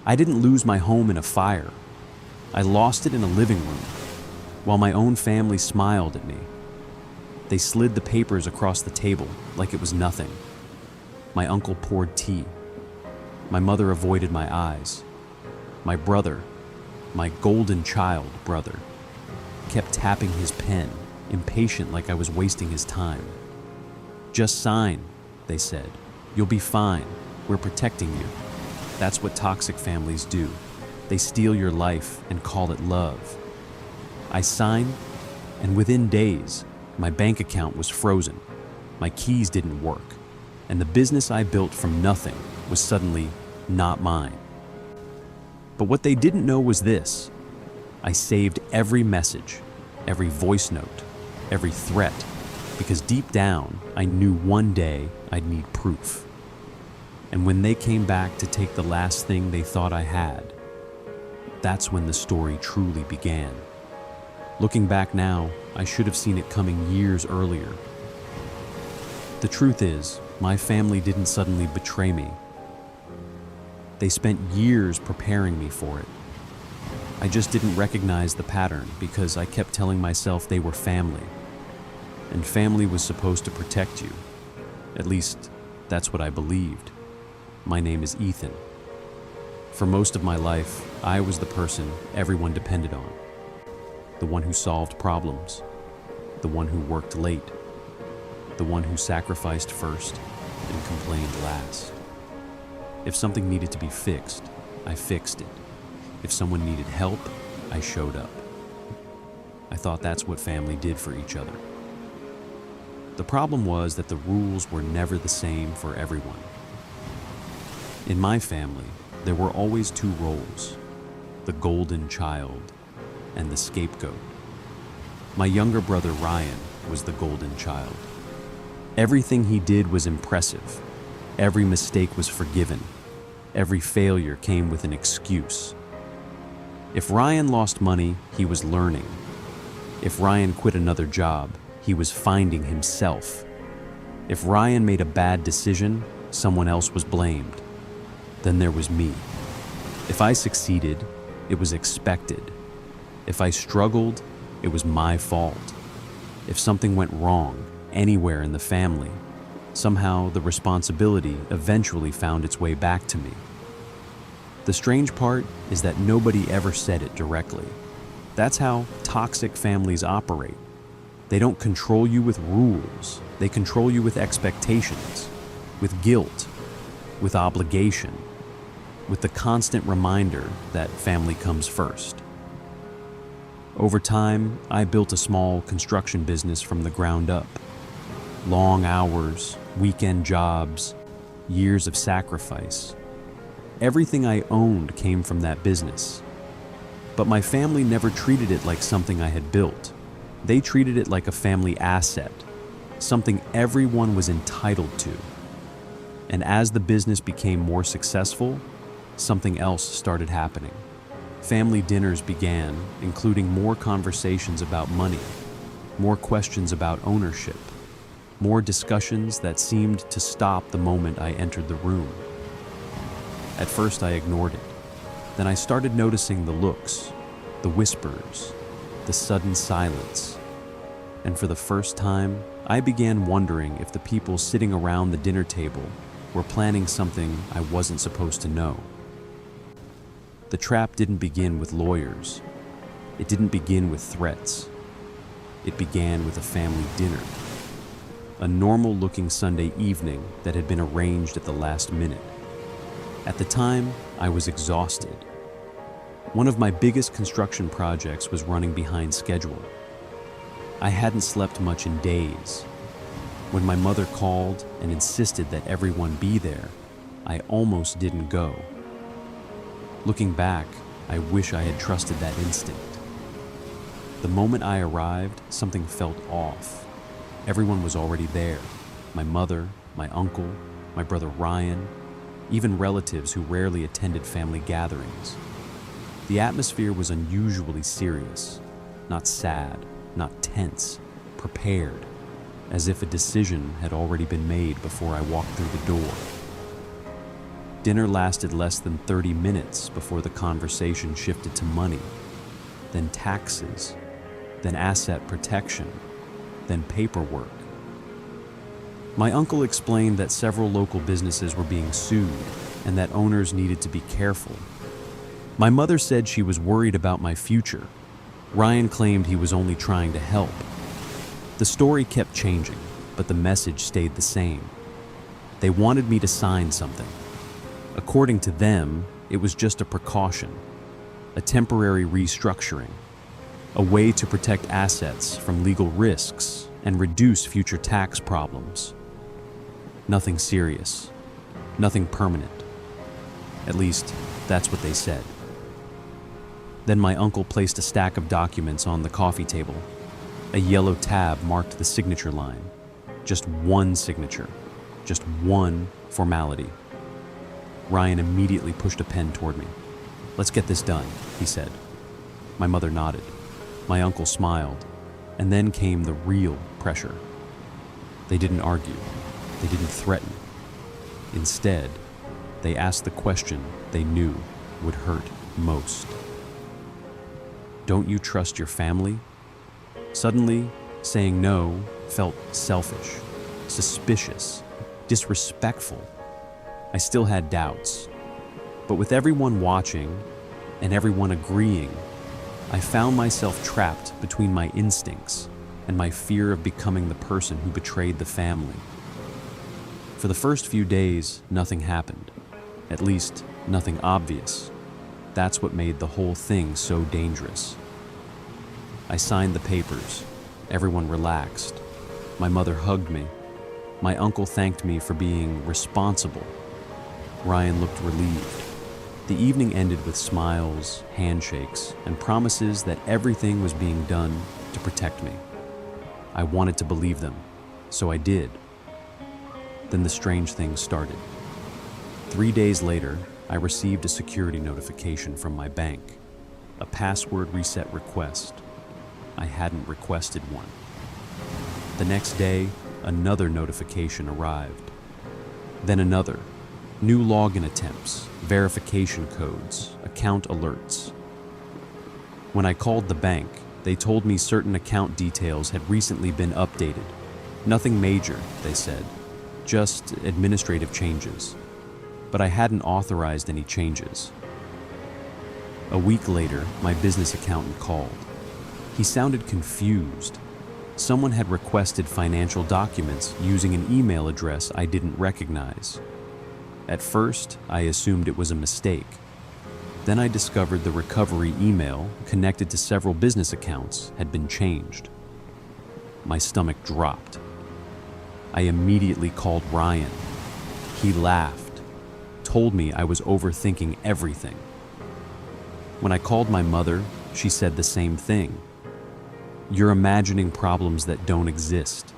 I didn't lose my home in a fire. I lost it in a living room, while my own family smiled at me. They slid the papers across the table like it was nothing. My uncle poured tea. My mother avoided my eyes. My brother, my golden child brother, kept tapping his pen, impatient like I was wasting his time. "Just sign," they said. "You'll be fine. We're protecting you." That's what toxic families do. They steal your life and call it love. I signed, and within days, my bank account was frozen. My keys didn't work, and the business I built from nothing was suddenly not mine. But what they didn't know was this: I saved every message, every voice note, every threat, because deep down, I knew one day I'd need proof. And when they came back to take the last thing they thought I had, that's when the story truly began. Looking back now, I should have seen it coming years earlier. The truth is, my family didn't suddenly betray me. They spent years preparing me for it. I just didn't recognize the pattern because I kept telling myself they were family. And family was supposed to protect you. At least, that's what I believed. My name is Ethan. For most of my life, I was the person everyone depended on. The one who solved problems. The one who worked late. The one who sacrificed first and complained last. If something needed to be fixed, I fixed it. If someone needed help, I showed up. I thought that's what family did for each other. The problem was that the rules were never the same for everyone. In my family, there were always two roles: the golden child and the scapegoat. My younger brother Ryan was the golden child. Everything he did was impressive. Every mistake was forgiven. Every failure came with an excuse. If Ryan lost money, he was learning. If Ryan quit another job, he was finding himself. If Ryan made a bad decision, someone else was blamed. Then there was me. If I succeeded, it was expected. If I struggled, it was my fault. If something went wrong anywhere in the family, somehow the responsibility eventually found its way back to me. The strange part is that nobody ever said it directly. That's how toxic families operate. They don't control you with rules. They control you with expectations, with guilt, with obligation, with the constant reminder that family comes first. Over time, I built a small construction business from the ground up. Long hours, weekend jobs, years of sacrifice. Everything I owned came from that business. But my family never treated it like something I had built. They treated it like a family asset, something everyone was entitled to. And as the business became more successful, something else started happening. Family dinners began, including more conversations about money, more questions about ownership, more discussions that seemed to stop the moment I entered the room. At first I ignored it. Then I started noticing the looks, the whispers, the sudden silence. And for the first time, I began wondering if the people sitting around the dinner table were planning something I wasn't supposed to know. The trap didn't begin with lawyers. It didn't begin with threats. It began with a family dinner. A normal-looking Sunday evening that had been arranged at the last minute. At the time, I was exhausted. One of my biggest construction projects was running behind schedule. I hadn't slept much in days. When my mother called and insisted that everyone be there, I almost didn't go. Looking back, I wish I had trusted that instinct. The moment I arrived, something felt off. Everyone was already there. My mother, my uncle, my brother Ryan, even relatives who rarely attended family gatherings. The atmosphere was unusually serious, not sad, not tense, prepared, as if a decision had already been made before I walked through the door. Dinner lasted less than 30 minutes before the conversation shifted to money, then taxes, then asset protection, then paperwork. My uncle explained that several local businesses were being sued and that owners needed to be careful. My mother said she was worried about my future. Ryan claimed he was only trying to help. The story kept changing, but the message stayed the same. They wanted me to sign something. According to them, it was just a precaution, a temporary restructuring, a way to protect assets from legal risks and reduce future tax problems. Nothing serious, nothing permanent. At least, that's what they said. Then my uncle placed a stack of documents on the coffee table. A yellow tab marked the signature line. Just one signature, just one formality. Ryan immediately pushed a pen toward me. "Let's get this done," he said. My mother nodded. My uncle smiled. And then came the real pressure. They didn't argue. They didn't threaten. Instead, they asked the question they knew would hurt most. "Don't you trust your family?" Suddenly, saying no felt selfish, suspicious, disrespectful. I still had doubts. But with everyone watching and everyone agreeing, I found myself trapped between my instincts and my fear of becoming the person who betrayed the family. For the first few days, nothing happened. At least, nothing obvious. That's what made the whole thing so dangerous. I signed the papers. Everyone relaxed. My mother hugged me. My uncle thanked me for being responsible. Ryan looked relieved. The evening ended with smiles, handshakes, and promises that everything was being done to protect me. I wanted to believe them, so I did. Then the strange thing started. 3 days later, I received a security notification from my bank, a password reset request. I hadn't requested one. The next day, another notification arrived. Then another. New login attempts, verification codes, account alerts. When I called the bank, they told me certain account details had recently been updated. Nothing major, they said, just administrative changes. But I hadn't authorized any changes. A week later, my business accountant called. He sounded confused. Someone had requested financial documents using an email address I didn't recognize. At first, I assumed it was a mistake. Then I discovered the recovery email, connected to several business accounts, had been changed. My stomach dropped. I immediately called Ryan. He laughed, told me I was overthinking everything. When I called my mother, she said the same thing. "You're imagining problems that don't exist."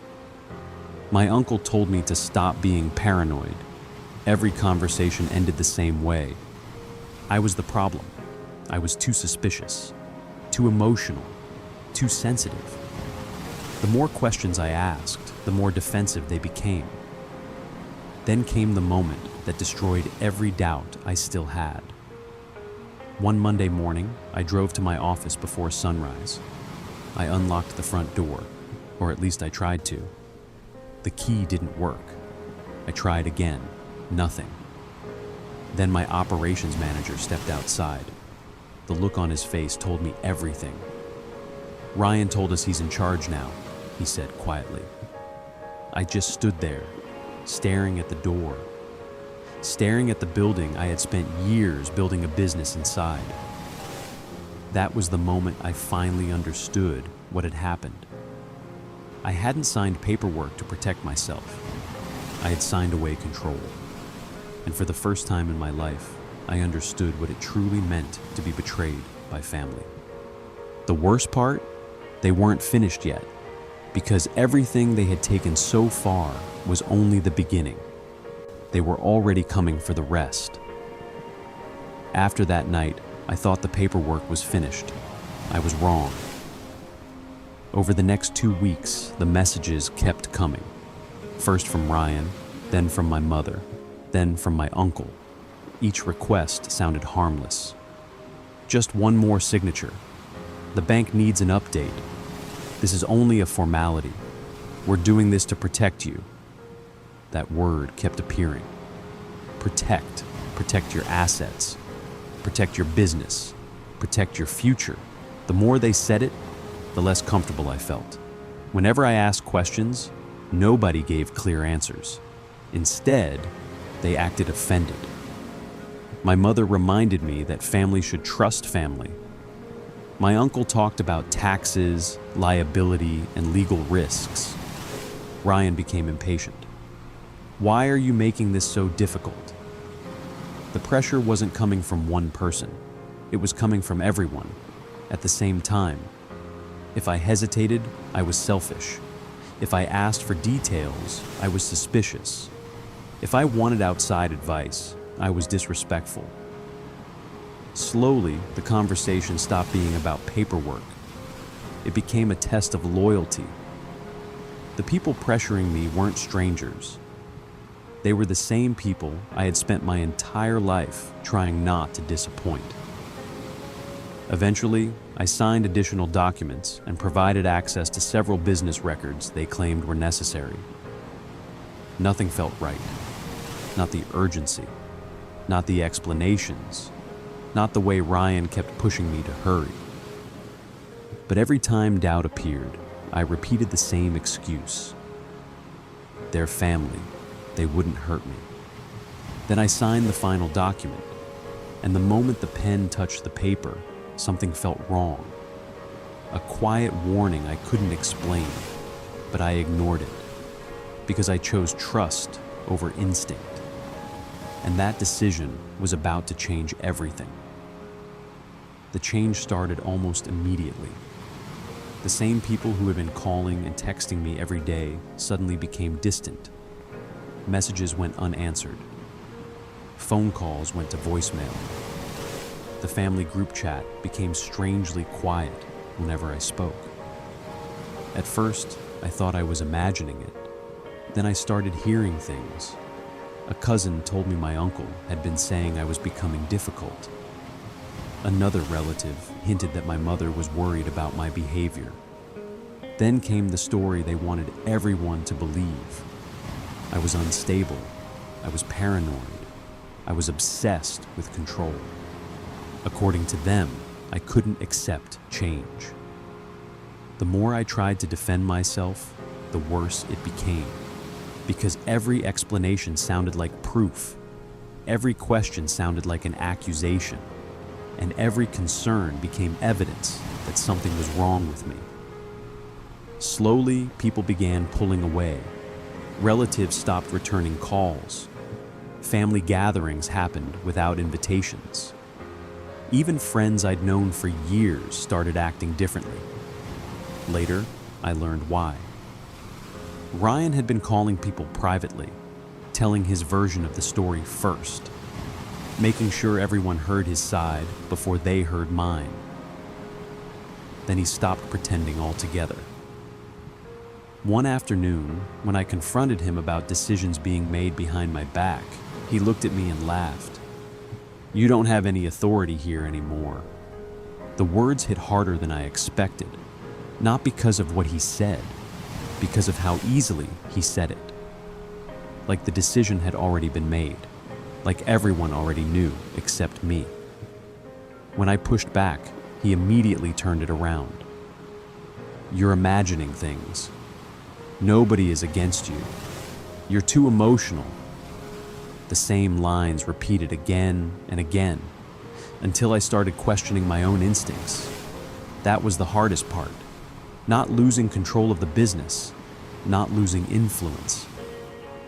My uncle told me to stop being paranoid. Every conversation ended the same way. I was the problem. I was too suspicious, too emotional, too sensitive. The more questions I asked, the more defensive they became. Then came the moment that destroyed every doubt I still had. One Monday morning, I drove to my office before sunrise. I unlocked the front door, or at least I tried to. The key didn't work. I tried again. Nothing. Then my operations manager stepped outside. The look on his face told me everything. "Ryan told us he's in charge now," he said quietly. I just stood there, staring at the door, staring at the building I had spent years building a business inside. That was the moment I finally understood what had happened. I hadn't signed paperwork to protect myself. I had signed away control. And for the first time in my life, I understood what it truly meant to be betrayed by family. The worst part? They weren't finished yet, because everything they had taken so far was only the beginning. They were already coming for the rest. After that night, I thought the paperwork was finished. I was wrong. Over the next 2 weeks, the messages kept coming. First from Ryan, then from my mother, then from my uncle. Each request sounded harmless. Just one more signature. The bank needs an update. This is only a formality. We're doing this to protect you. That word kept appearing. Protect. Protect your assets. Protect your business. Protect your future. The more they said it, the less comfortable I felt. Whenever I asked questions, nobody gave clear answers. Instead, they acted offended. My mother reminded me that family should trust family. My uncle talked about taxes, liability, and legal risks. Ryan became impatient. Why are you making this so difficult? The pressure wasn't coming from one person. It was coming from everyone, at the same time. If I hesitated, I was selfish. If I asked for details, I was suspicious. If I wanted outside advice, I was disrespectful. Slowly, the conversation stopped being about paperwork. It became a test of loyalty. The people pressuring me weren't strangers. They were the same people I had spent my entire life trying not to disappoint. Eventually, I signed additional documents and provided access to several business records they claimed were necessary. Nothing felt right. Not the urgency, not the explanations, not the way Ryan kept pushing me to hurry. But every time doubt appeared, I repeated the same excuse. Their family, they wouldn't hurt me. Then I signed the final document, and the moment the pen touched the paper, something felt wrong. A quiet warning I couldn't explain, but I ignored it because I chose trust over instinct. And that decision was about to change everything. The change started almost immediately. The same people who had been calling and texting me every day suddenly became distant. Messages went unanswered. Phone calls went to voicemail. The family group chat became strangely quiet whenever I spoke. At first, I thought I was imagining it. Then I started hearing things. A cousin told me my uncle had been saying I was becoming difficult. Another relative hinted that my mother was worried about my behavior. Then came the story they wanted everyone to believe. I was unstable. I was paranoid. I was obsessed with control. According to them, I couldn't accept change. The more I tried to defend myself, the worse it became. Because every explanation sounded like proof. Every question sounded like an accusation. And every concern became evidence that something was wrong with me. Slowly, people began pulling away. Relatives stopped returning calls. Family gatherings happened without invitations. Even friends I'd known for years started acting differently. Later, I learned why. Ryan had been calling people privately, telling his version of the story first, making sure everyone heard his side before they heard mine. Then he stopped pretending altogether. One afternoon, when I confronted him about decisions being made behind my back, he looked at me and laughed. "You don't have any authority here anymore." The words hit harder than I expected, not because of what he said, because of how easily he said it. Like the decision had already been made, like everyone already knew except me. When I pushed back, he immediately turned it around. "You're imagining things. Nobody is against you. You're too emotional." The same lines repeated again and again, until I started questioning my own instincts. That was the hardest part. Not losing control of the business, not losing influence.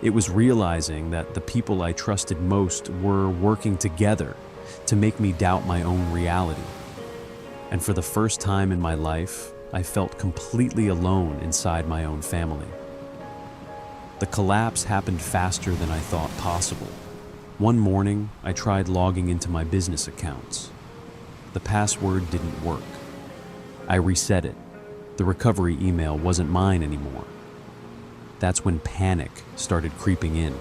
It was realizing that the people I trusted most were working together to make me doubt my own reality. And for the first time in my life, I felt completely alone inside my own family. The collapse happened faster than I thought possible. One morning, I tried logging into my business accounts. The password didn't work. I reset it. The recovery email wasn't mine anymore. That's when panic started creeping in.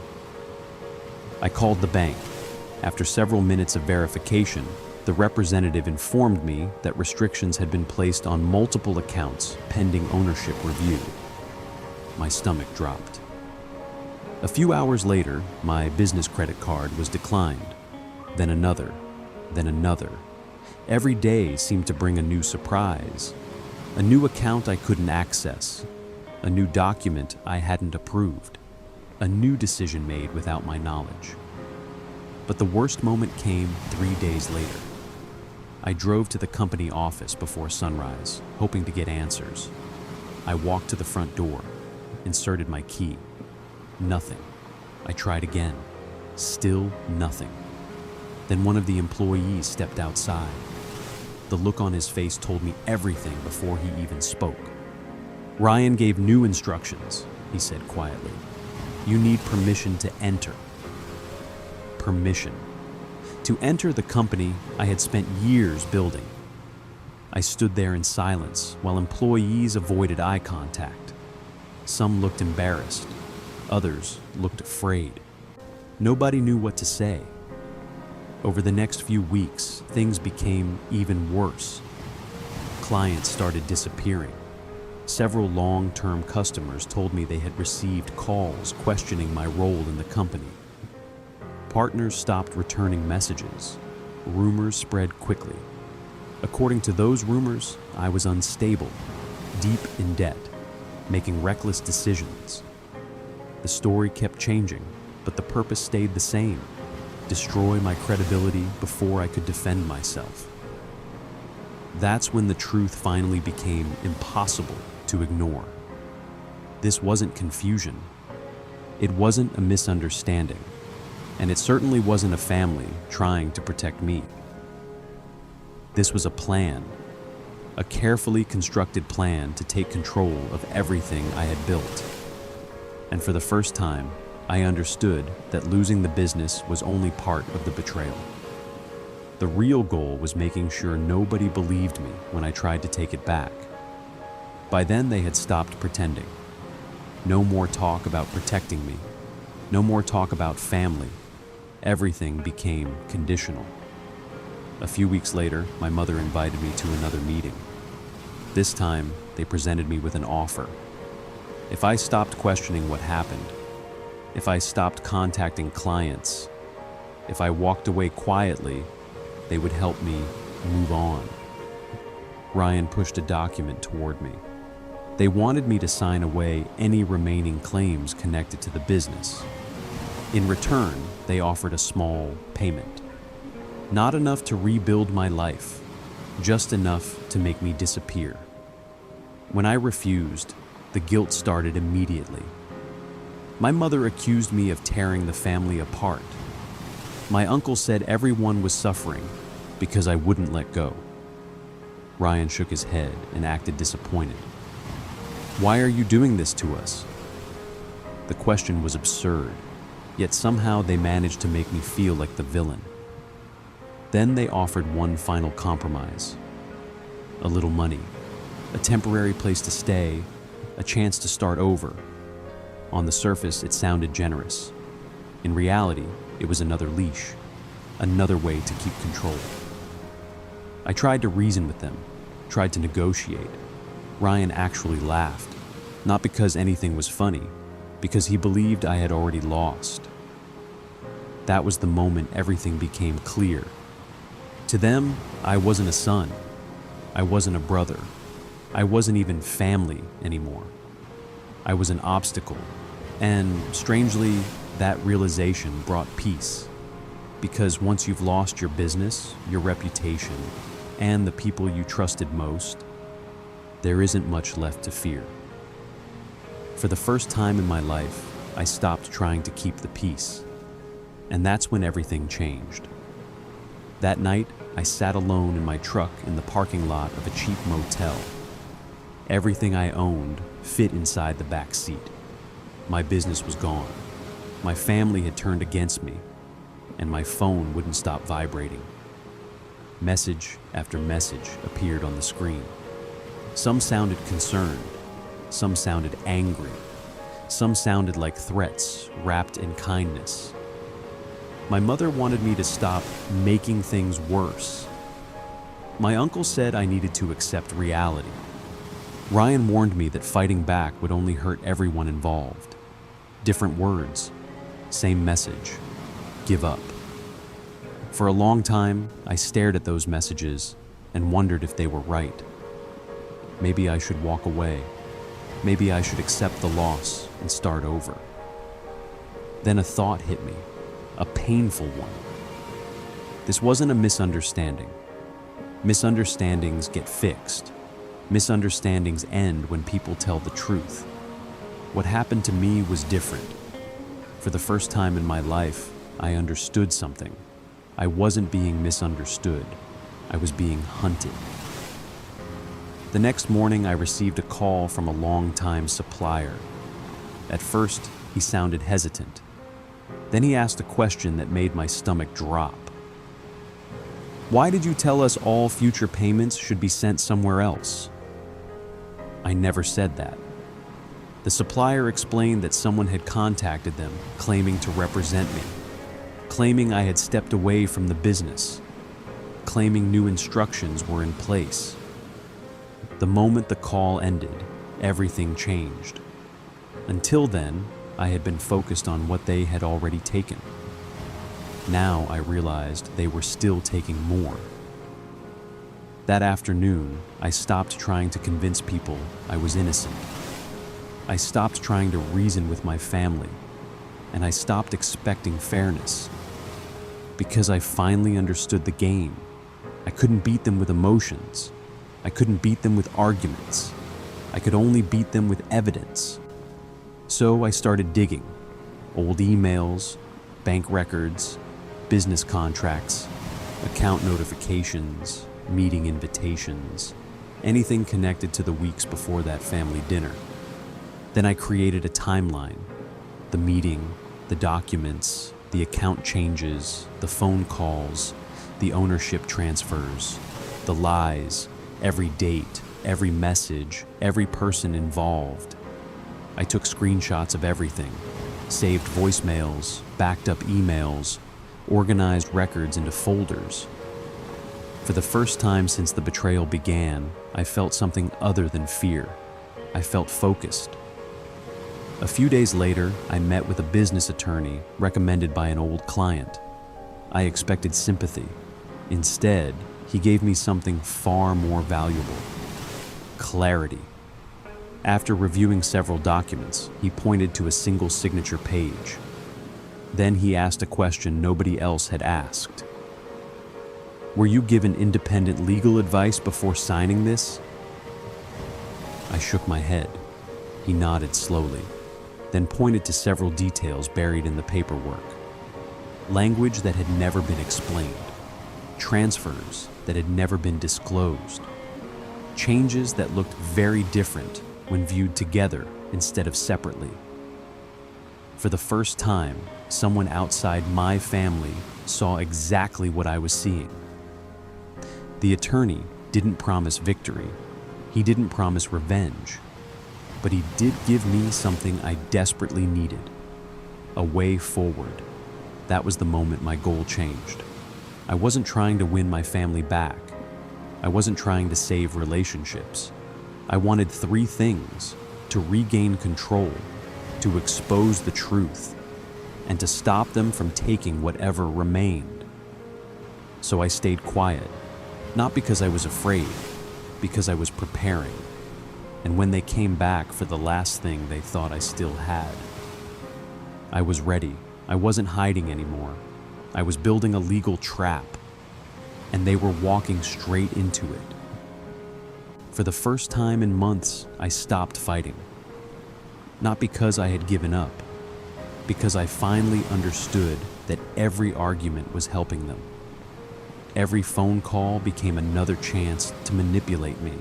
I called the bank. After several minutes of verification, the representative informed me that restrictions had been placed on multiple accounts pending ownership review. My stomach dropped. A few hours later, my business credit card was declined. Then another, then another. Every day seemed to bring a new surprise. A new account I couldn't access. A new document I hadn't approved. A new decision made without my knowledge. But the worst moment came 3 days later. I drove to the company office before sunrise, hoping to get answers. I walked to the front door, inserted my key. Nothing. I tried again. Still nothing. Then one of the employees stepped outside. The look on his face told me everything before he even spoke. "Ryan gave new instructions," he said quietly. "You need permission to enter." Permission. To enter the company I had spent years building. I stood there in silence while employees avoided eye contact. Some looked embarrassed. Others looked afraid. Nobody knew what to say. Over the next few weeks, things became even worse. Clients started disappearing. Several long-term customers told me they had received calls questioning my role in the company. Partners stopped returning messages. Rumors spread quickly. According to those rumors, I was unstable, deep in debt, making reckless decisions. The story kept changing, but the purpose stayed the same: destroy my credibility before I could defend myself. That's when the truth finally became impossible to ignore. This wasn't confusion. It wasn't a misunderstanding. And it certainly wasn't a family trying to protect me. This was a plan, a carefully constructed plan to take control of everything I had built. And for the first time, I understood that losing the business was only part of the betrayal. The real goal was making sure nobody believed me when I tried to take it back. By then, they had stopped pretending. No more talk about protecting me. No more talk about family. Everything became conditional. A few weeks later, my mother invited me to another meeting. This time, they presented me with an offer. If I stopped questioning what happened, if I stopped contacting clients, if I walked away quietly, they would help me move on. Ryan pushed a document toward me. They wanted me to sign away any remaining claims connected to the business. In return, they offered a small payment. Not enough to rebuild my life, just enough to make me disappear. When I refused, the guilt started immediately. My mother accused me of tearing the family apart. My uncle said everyone was suffering because I wouldn't let go. Ryan shook his head and acted disappointed. "Why are you doing this to us?" The question was absurd, yet somehow they managed to make me feel like the villain. Then they offered one final compromise. A little money, a temporary place to stay, a chance to start over. On the surface, it sounded generous. In reality, it was another leash, another way to keep control. I tried to reason with them, tried to negotiate. Ryan actually laughed, not because anything was funny, because he believed I had already lost. That was the moment everything became clear. To them, I wasn't a son. I wasn't a brother. I wasn't even family anymore. I was an obstacle. And strangely, that realization brought peace. Because once you've lost your business, your reputation, and the people you trusted most, there isn't much left to fear. For the first time in my life, I stopped trying to keep the peace. And that's when everything changed. That night, I sat alone in my truck in the parking lot of a cheap motel. Everything I owned fit inside the back seat. My business was gone. My family had turned against me, and my phone wouldn't stop vibrating. Message after message appeared on the screen. Some sounded concerned, some sounded angry, some sounded like threats wrapped in kindness. My mother wanted me to stop making things worse. My uncle said I needed to accept reality. Ryan warned me that fighting back would only hurt everyone involved. Different words, same message: give up. For a long time, I stared at those messages and wondered if they were right. Maybe I should walk away. Maybe I should accept the loss and start over. Then a thought hit me, a painful one. This wasn't a misunderstanding. Misunderstandings get fixed. Misunderstandings end when people tell the truth. What happened to me was different. For the first time in my life, I understood something. I wasn't being misunderstood. I was being hunted. The next morning, I received a call from a longtime supplier. At first, he sounded hesitant. Then he asked a question that made my stomach drop. "Why did you tell us all future payments should be sent somewhere else?" I never said that. The supplier explained that someone had contacted them, claiming to represent me, claiming I had stepped away from the business, claiming new instructions were in place. The moment the call ended, everything changed. Until then, I had been focused on what they had already taken. Now I realized they were still taking more. That afternoon, I stopped trying to convince people I was innocent. I stopped trying to reason with my family, and I stopped expecting fairness. Because I finally understood the game. I couldn't beat them with emotions. I couldn't beat them with arguments. I could only beat them with evidence. So I started digging. Old emails, bank records, business contracts, account notifications, meeting invitations, anything connected to the weeks before that family dinner. Then I created a timeline: the meeting, the documents, the account changes, the phone calls, the ownership transfers, the lies, every date, every message, every person involved. I took screenshots of everything, saved voicemails, backed up emails, organized records into folders. For the first time since the betrayal began, I felt something other than fear. I felt focused. A few days later, I met with a business attorney recommended by an old client. I expected sympathy. Instead, he gave me something far more valuable: clarity. After reviewing several documents, he pointed to a single signature page. Then he asked a question nobody else had asked. "Were you given independent legal advice before signing this?" I shook my head. He nodded slowly, then pointed to several details buried in the paperwork. Language that had never been explained. Transfers that had never been disclosed. Changes that looked very different when viewed together instead of separately. For the first time, someone outside my family saw exactly what I was seeing. The attorney didn't promise victory. He didn't promise revenge. But he did give me something I desperately needed: a way forward. That was the moment my goal changed. I wasn't trying to win my family back. I wasn't trying to save relationships. I wanted three things: to regain control, to expose the truth, and to stop them from taking whatever remained. So I stayed quiet, not because I was afraid, because I was preparing. And when they came back for the last thing they thought I still had, I was ready. I wasn't hiding anymore. I was building a legal trap, and they were walking straight into it. For the first time in months, I stopped fighting. Not because I had given up, because I finally understood that every argument was helping them. Every phone call became another chance to manipulate me.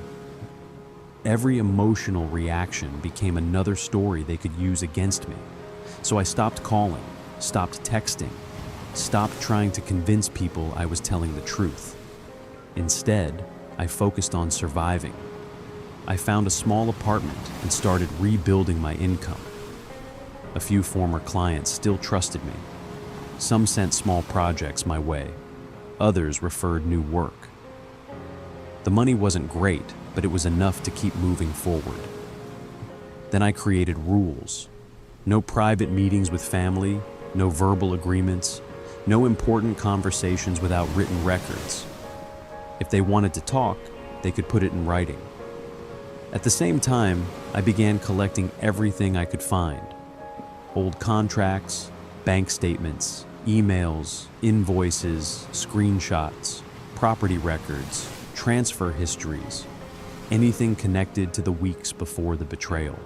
Every emotional reaction became another story they could use against me. So I stopped calling, stopped texting, stopped trying to convince people I was telling the truth. Instead, I focused on surviving. I found a small apartment and started rebuilding my income. A few former clients still trusted me. Some sent small projects my way. Others referred new work. The money wasn't great, but it was enough to keep moving forward. Then I created rules. No private meetings with family, no verbal agreements, no important conversations without written records. If they wanted to talk, they could put it in writing. At the same time, I began collecting everything I could find. Old contracts, bank statements, emails, invoices, screenshots, property records, transfer histories, anything connected to the weeks before the betrayal.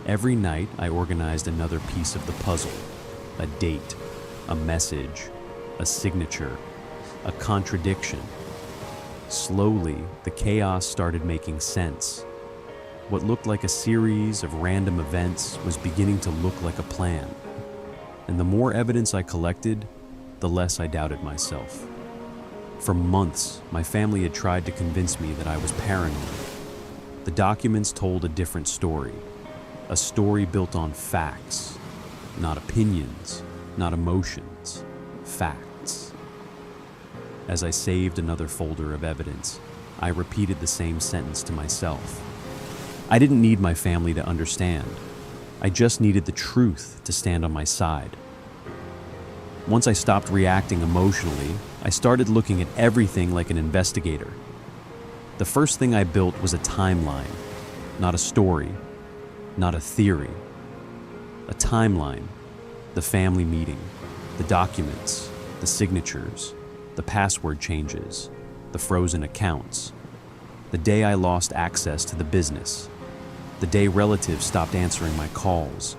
Every night, I organized another piece of the puzzle: a date, a message, a signature, a contradiction. Slowly, the chaos started making sense. What looked like a series of random events was beginning to look like a plan. And the more evidence I collected, the less I doubted myself. For months, my family had tried to convince me that I was paranoid. The documents told a different story, a story built on facts, not opinions, not emotions, facts. As I saved another folder of evidence, I repeated the same sentence to myself. I didn't need my family to understand. I just needed the truth to stand on my side. Once I stopped reacting emotionally, I started looking at everything like an investigator. The first thing I built was a timeline, not a story, not a theory. A timeline: the family meeting, the documents, the signatures, the password changes, the frozen accounts, the day I lost access to the business, the day relatives stopped answering my calls.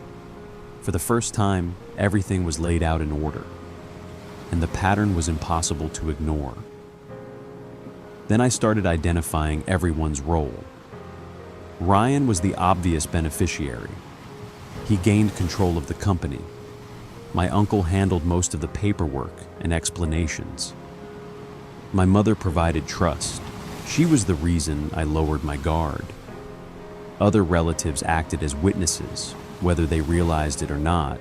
For the first time, everything was laid out in order, and the pattern was impossible to ignore. Then I started identifying everyone's role. Ryan was the obvious beneficiary. He gained control of the company. My uncle handled most of the paperwork and explanations. My mother provided trust. She was the reason I lowered my guard. Other relatives acted as witnesses, whether they realized it or not.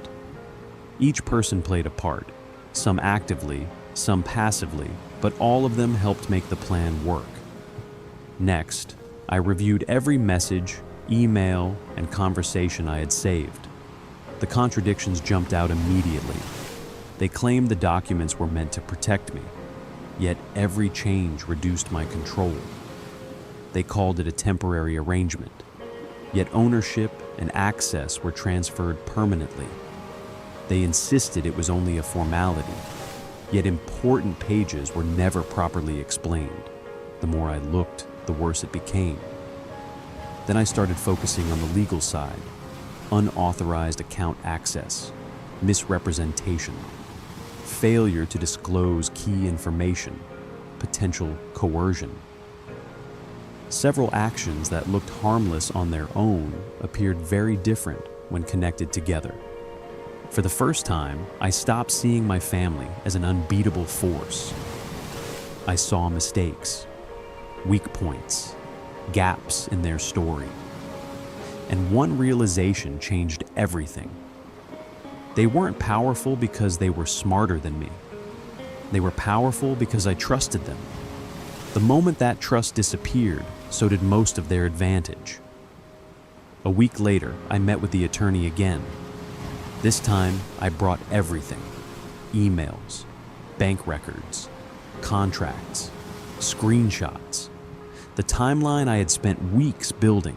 Each person played a part, some actively, some passively, but all of them helped make the plan work. Next, I reviewed every message, email, and conversation I had saved. The contradictions jumped out immediately. They claimed the documents were meant to protect me, yet every change reduced my control. They called it a temporary arrangement, yet ownership and access were transferred permanently. They insisted it was only a formality, yet important pages were never properly explained. The more I looked, the worse it became. Then I started focusing on the legal side: unauthorized account access, misrepresentation, failure to disclose key information, potential coercion. Several actions that looked harmless on their own appeared very different when connected together. For the first time, I stopped seeing my family as an unbeatable force. I saw mistakes, weak points, gaps in their story. And one realization changed everything. They weren't powerful because they were smarter than me. They were powerful because I trusted them. The moment that trust disappeared, so did most of their advantage. A week later, I met with the attorney again. This time, I brought everything: emails, bank records, contracts, screenshots, the timeline I had spent weeks building.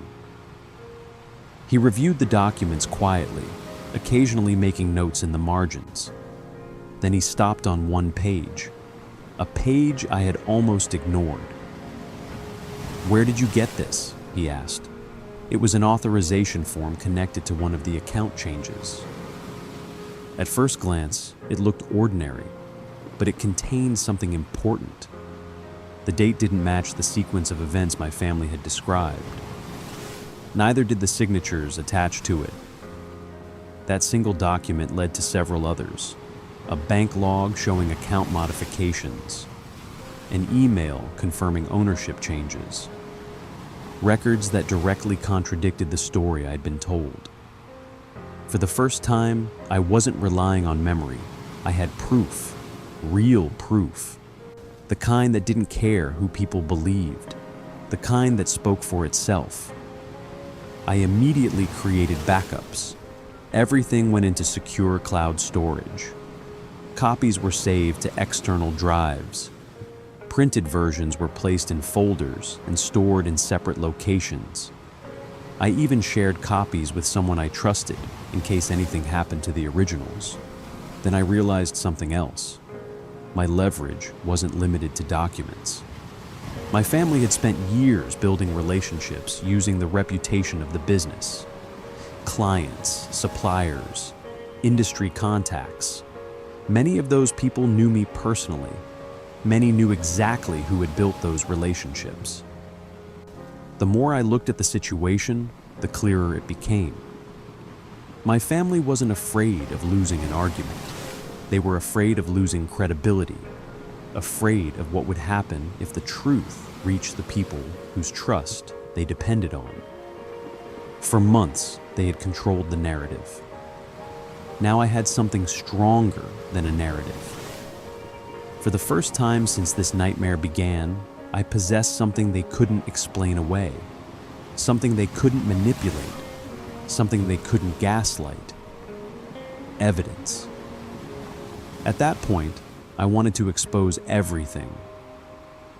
He reviewed the documents quietly, occasionally making notes in the margins. Then he stopped on one page, a page I had almost ignored. "Where did you get this?" he asked. It was an authorization form connected to one of the account changes. At first glance, it looked ordinary, but it contained something important. The date didn't match the sequence of events my family had described. Neither did the signatures attached to it. That single document led to several others: a bank log showing account modifications, an email confirming ownership changes, records that directly contradicted the story I'd been told. For the first time, I wasn't relying on memory. I had proof, real proof. The kind that didn't care who people believed, the kind that spoke for itself. I immediately created backups. Everything went into secure cloud storage. Copies were saved to external drives. Printed versions were placed in folders and stored in separate locations. I even shared copies with someone I trusted in case anything happened to the originals. Then I realized something else. My leverage wasn't limited to documents. My family had spent years building relationships using the reputation of the business. Clients, suppliers, industry contacts. Many of those people knew me personally. Many knew exactly who had built those relationships. The more I looked at the situation, the clearer it became. My family wasn't afraid of losing an argument. They were afraid of losing credibility, afraid of what would happen if the truth reached the people whose trust they depended on. For months, they had controlled the narrative. Now I had something stronger than a narrative. For the first time since this nightmare began, I possessed something they couldn't explain away, something they couldn't manipulate, something they couldn't gaslight. Evidence. At that point, I wanted to expose everything.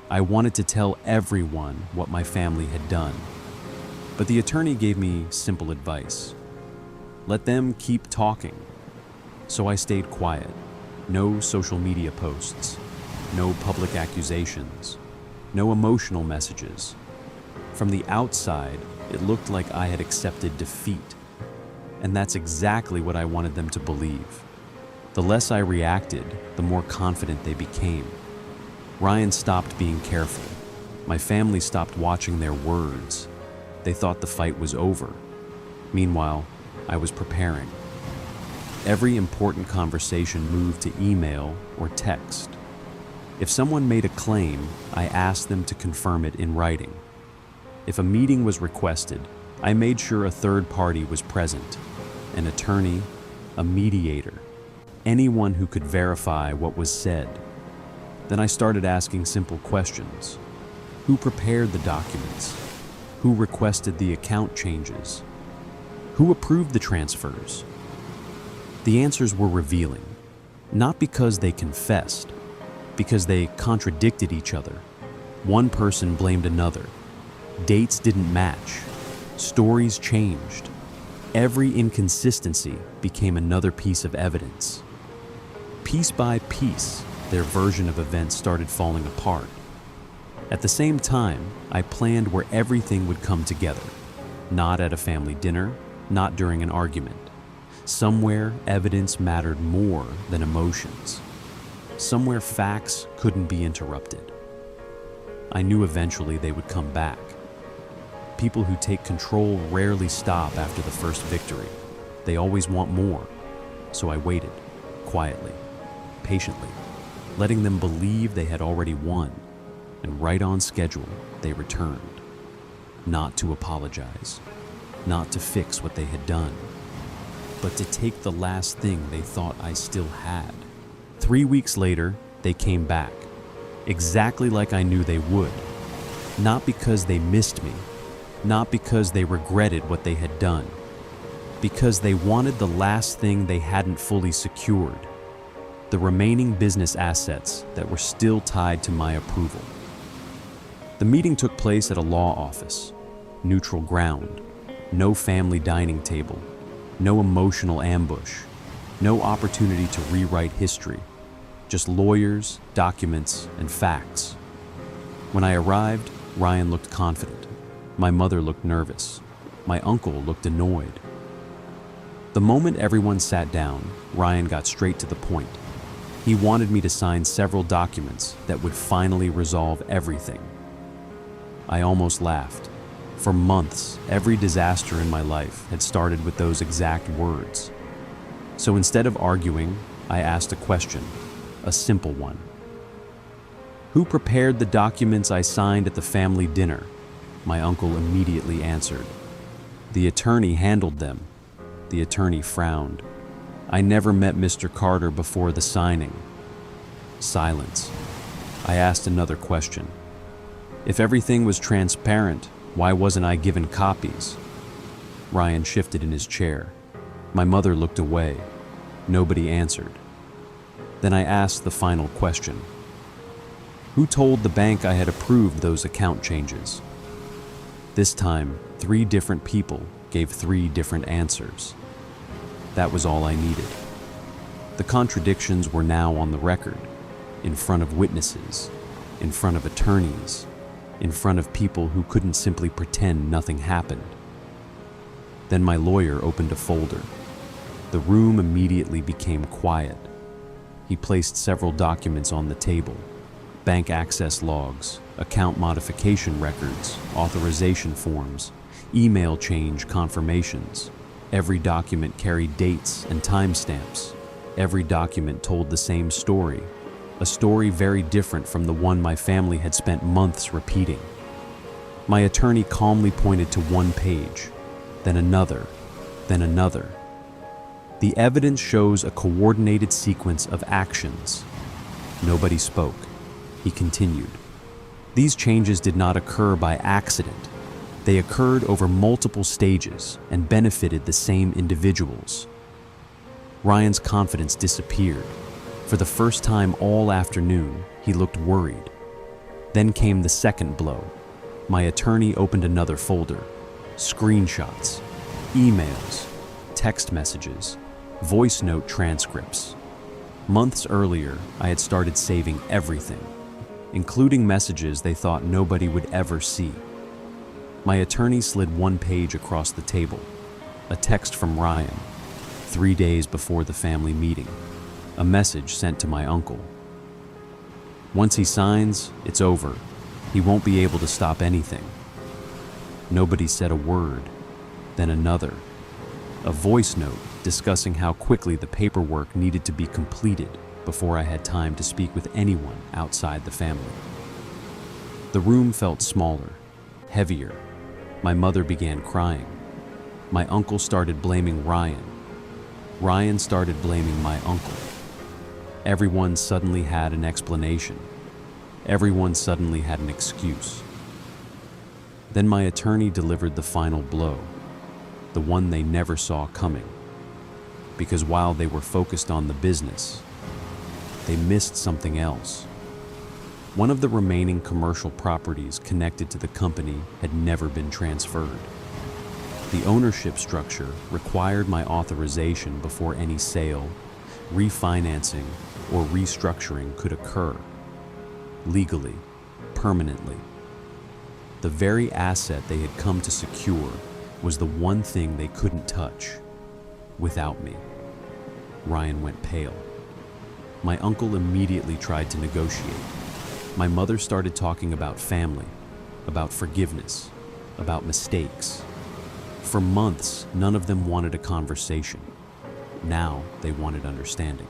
I wanted to tell everyone what my family had done. But the attorney gave me simple advice. Let them keep talking. So I stayed quiet. No social media posts, no public accusations, no emotional messages. From the outside, it looked like I had accepted defeat. And that's exactly what I wanted them to believe. The less I reacted, the more confident they became. Ryan stopped being careful. My family stopped watching their words. They thought the fight was over. Meanwhile, I was preparing. Every important conversation moved to email or text. If someone made a claim, I asked them to confirm it in writing. If a meeting was requested, I made sure a third party was present, an attorney, a mediator, anyone who could verify what was said. Then I started asking simple questions. Who prepared the documents? Who requested the account changes? Who approved the transfers? The answers were revealing, not because they confessed, because they contradicted each other. One person blamed another. Dates didn't match. Stories changed. Every inconsistency became another piece of evidence. Piece by piece, their version of events started falling apart. At the same time, I planned where everything would come together. Not at a family dinner, not during an argument. Somewhere, evidence mattered more than emotions. Somewhere, facts couldn't be interrupted. I knew eventually they would come back. People who take control rarely stop after the first victory. They always want more. So I waited, quietly, patiently, letting them believe they had already won. And right on schedule, they returned. Not to apologize, not to fix what they had done, but to take the last thing they thought I still had. 3 weeks later, they came back, exactly like I knew they would. Not because they missed me, not because they regretted what they had done, because they wanted the last thing they hadn't fully secured, the remaining business assets that were still tied to my approval. The meeting took place at a law office, neutral ground, no family dining table, no emotional ambush, no opportunity to rewrite history, just lawyers, documents, and facts. When I arrived, Ryan looked confident. My mother looked nervous. My uncle looked annoyed. The moment everyone sat down, Ryan got straight to the point. He wanted me to sign several documents that would finally resolve everything. I almost laughed. For months, every disaster in my life had started with those exact words. So instead of arguing, I asked a question, a simple one. Who prepared the documents I signed at the family dinner? My uncle immediately answered. The attorney handled them. The attorney frowned. I never met Mr. Carter before the signing. Silence. I asked another question. If everything was transparent, why wasn't I given copies? Ryan shifted in his chair. My mother looked away. Nobody answered. Then I asked the final question. Who told the bank I had approved those account changes? This time, 3 different people gave 3 different answers. That was all I needed. The contradictions were now on the record, in front of witnesses, in front of attorneys, in front of people who couldn't simply pretend nothing happened. Then my lawyer opened a folder. The room immediately became quiet. He placed several documents on the table: bank access logs, account modification records, authorization forms, email change confirmations. Every document carried dates and timestamps. Every document told the same story, a story very different from the one my family had spent months repeating. My attorney calmly pointed to one page, then another, then another. The evidence shows a coordinated sequence of actions. Nobody spoke. He continued. These changes did not occur by accident. They occurred over multiple stages and benefited the same individuals. Ryan's confidence disappeared. For the first time all afternoon, he looked worried. Then came the second blow. My attorney opened another folder. Screenshots, emails, text messages, voice note transcripts. Months earlier, I had started saving everything, including messages they thought nobody would ever see. My attorney slid one page across the table, a text from Ryan, 3 days before the family meeting, a message sent to my uncle. Once he signs, it's over. He won't be able to stop anything. Nobody said a word, then another. A voice note discussing how quickly the paperwork needed to be completed before I had time to speak with anyone outside the family. The room felt smaller, heavier. My mother began crying. My uncle started blaming Ryan. Ryan started blaming my uncle. Everyone suddenly had an explanation. Everyone suddenly had an excuse. Then my attorney delivered the final blow, the one they never saw coming. Because while they were focused on the business, they missed something else. One of the remaining commercial properties connected to the company had never been transferred. The ownership structure required my authorization before any sale, refinancing, or restructuring could occur. Legally, permanently. The very asset they had come to secure was the one thing they couldn't touch. Without me. Ryan went pale. My uncle immediately tried to negotiate. My mother started talking about family, about forgiveness, about mistakes. For months, none of them wanted a conversation. Now they wanted understanding.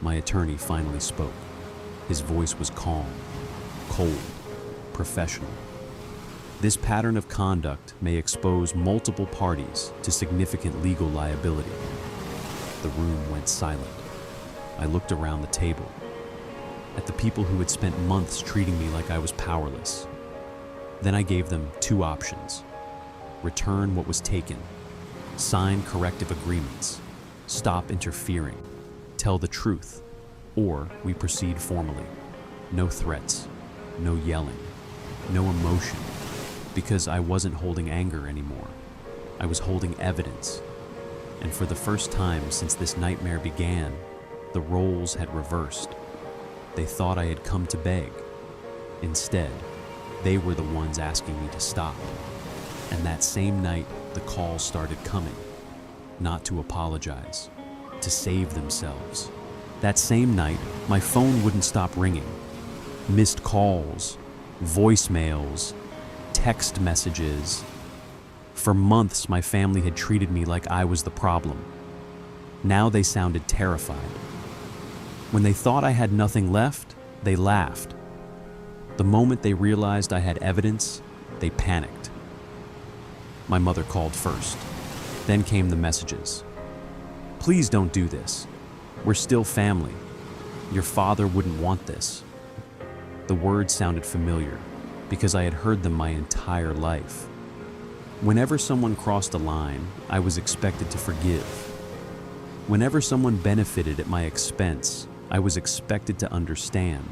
My attorney finally spoke. His voice was calm, cold, professional. This pattern of conduct may expose multiple parties to significant legal liability. The room went silent. I looked around the table, at the people who had spent months treating me like I was powerless. Then I gave them 2 options. Return what was taken, sign corrective agreements, stop interfering, tell the truth, or we proceed formally. No threats, no yelling, no emotion, because I wasn't holding anger anymore. I was holding evidence. And for the first time since this nightmare began, the roles had reversed. They thought I had come to beg. Instead, they were the ones asking me to stop. And that same night, the calls started coming. Not to apologize, to save themselves. That same night, my phone wouldn't stop ringing. Missed calls, voicemails, text messages. For months, my family had treated me like I was the problem. Now they sounded terrified. When they thought I had nothing left, they laughed. The moment they realized I had evidence, they panicked. My mother called first. Then came the messages. Please don't do this. We're still family. Your father wouldn't want this." The words sounded familiar because I had heard them my entire life. Whenever someone crossed a line, I was expected to forgive. Whenever someone benefited at my expense, I was expected to understand.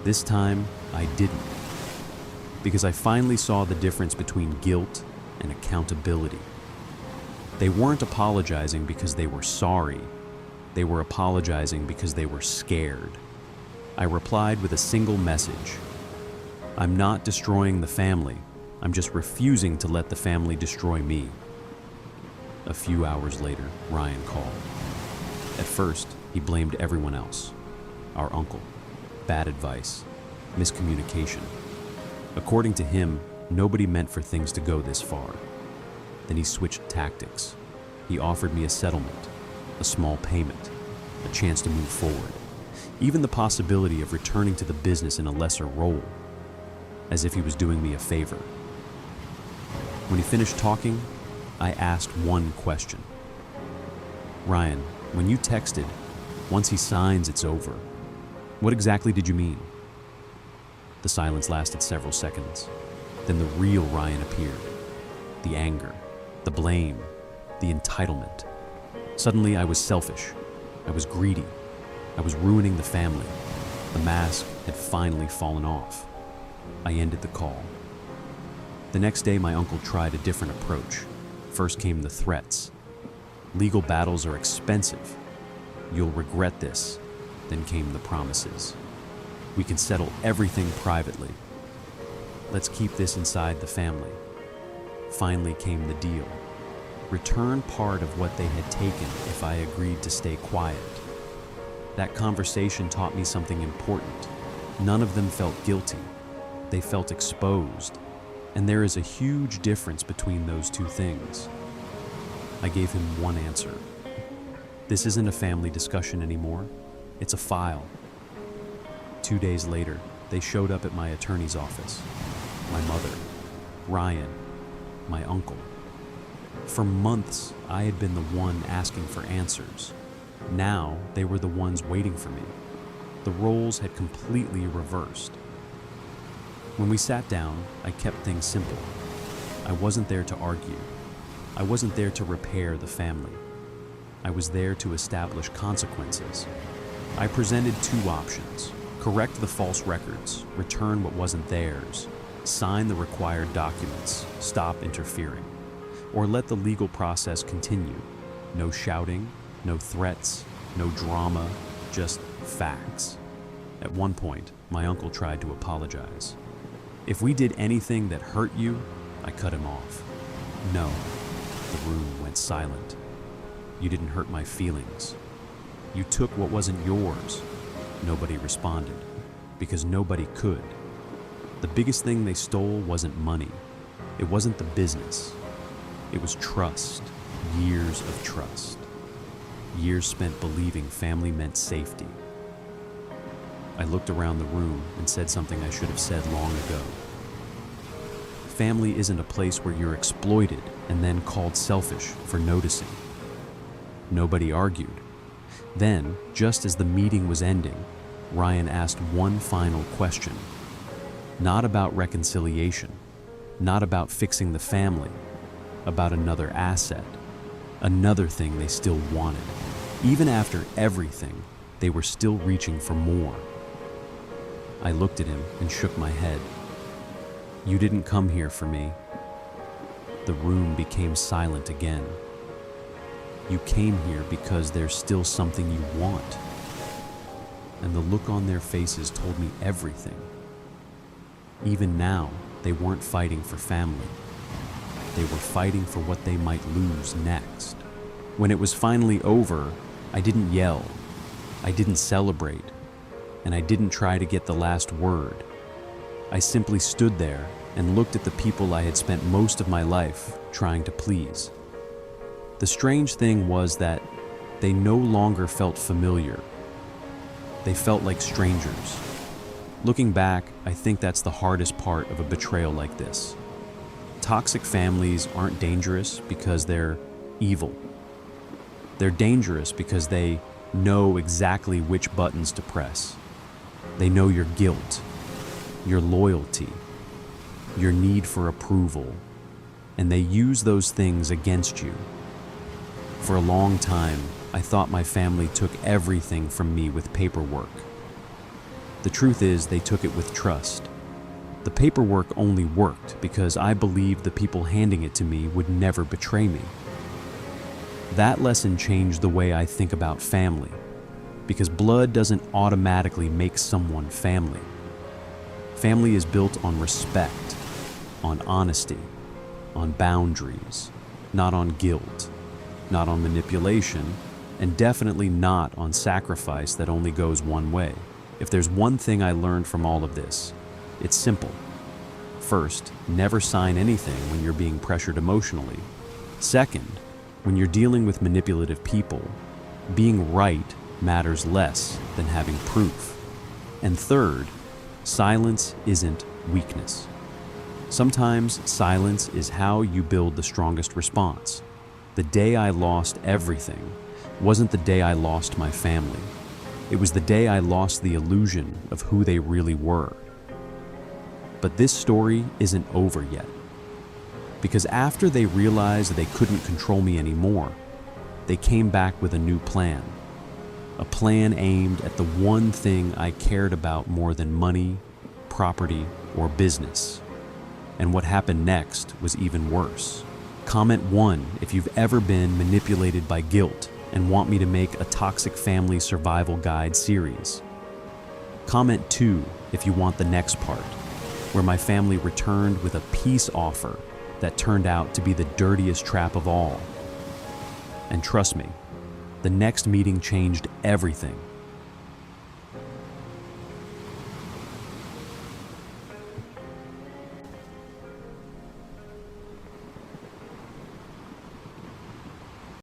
This time, I didn't, because I finally saw the difference between guilt and accountability. They weren't apologizing because they were sorry. They were apologizing because they were scared. I replied with a single message. "I'm not destroying the family. I'm just refusing to let the family destroy me." A few hours later, Ryan called. At first, he blamed everyone else. Our uncle. Bad advice. Miscommunication. According to him, nobody meant for things to go this far. Then he switched tactics. He offered me a settlement, a small payment, a chance to move forward, even the possibility of returning to the business in a lesser role, as if he was doing me a favor. When he finished talking, I asked one question. "Ryan, when you texted, 'Once he signs, it's over,' what exactly did you mean?" The silence lasted several seconds. Then the real Ryan appeared. The anger, the blame, the entitlement. Suddenly I was selfish. I was greedy. I was ruining the family. The mask had finally fallen off. I ended the call. The next day, my uncle tried a different approach. First came the threats. "Legal battles are expensive. You'll regret this." Then came the promises. "We can settle everything privately. Let's keep this inside the family." Finally came the deal. Return part of what they had taken if I agreed to stay quiet. That conversation taught me something important. None of them felt guilty. They felt exposed. And there is a huge difference between those two things. I gave him one answer. "This isn't a family discussion anymore. It's a file." 2 days later, they showed up at my attorney's office. My mother, Ryan, my uncle. For months, I had been the one asking for answers. Now, they were the ones waiting for me. The roles had completely reversed. When we sat down, I kept things simple. I wasn't there to argue. I wasn't there to repair the family. I was there to establish consequences. I presented two options: correct the false records, return what wasn't theirs, sign the required documents, stop interfering, or let the legal process continue. No shouting, no threats, no drama, just facts. At one point, my uncle tried to apologize. "If we did anything that hurt you," I cut him off. "No." The room went silent. "You didn't hurt my feelings. You took what wasn't yours." Nobody responded, because nobody could. The biggest thing they stole wasn't money. It wasn't the business. It was trust. Years of trust. Years spent believing family meant safety. I looked around the room and said something I should have said long ago. Family isn't a place where you're exploited and then called selfish for noticing. Nobody argued. Then, just as the meeting was ending, Ryan asked one final question. Not about reconciliation, not about fixing the family, about another asset, another thing they still wanted. Even after everything, they were still reaching for more. I looked at him and shook my head. "You didn't come here for me." The room became silent again. "You came here because there's still something you want." And the look on their faces told me everything. Even now, they weren't fighting for family. They were fighting for what they might lose next. When it was finally over, I didn't yell. I didn't celebrate. And I didn't try to get the last word. I simply stood there and looked at the people I had spent most of my life trying to please. The strange thing was that they no longer felt familiar. They felt like strangers. Looking back, I think that's the hardest part of a betrayal like this. Toxic families aren't dangerous because they're evil. They're dangerous because they know exactly which buttons to press. They know your guilt, your loyalty, your need for approval, and they use those things against you. For a long time, I thought my family took everything from me with paperwork. The truth is, they took it with trust. The paperwork only worked because I believed the people handing it to me would never betray me. That lesson changed the way I think about family, because blood doesn't automatically make someone family. Family is built on respect, on honesty, on boundaries, not on guilt, not on manipulation, and definitely not on sacrifice that only goes one way. If there's one thing I learned from all of this, it's simple. First, never sign anything when you're being pressured emotionally. Second, when you're dealing with manipulative people, being right matters less than having proof. And third, silence isn't weakness. Sometimes silence is how you build the strongest response. The day I lost everything wasn't the day I lost my family. It was the day I lost the illusion of who they really were. But this story isn't over yet. Because after they realized they couldn't control me anymore, they came back with a new plan. A plan aimed at the one thing I cared about more than money, property, or business. And what happened next was even worse. Comment 1 if you've ever been manipulated by guilt and want me to make a toxic family survival guide series. Comment 2 if you want the next part, where my family returned with a peace offer that turned out to be the dirtiest trap of all. And trust me, the next meeting changed everything.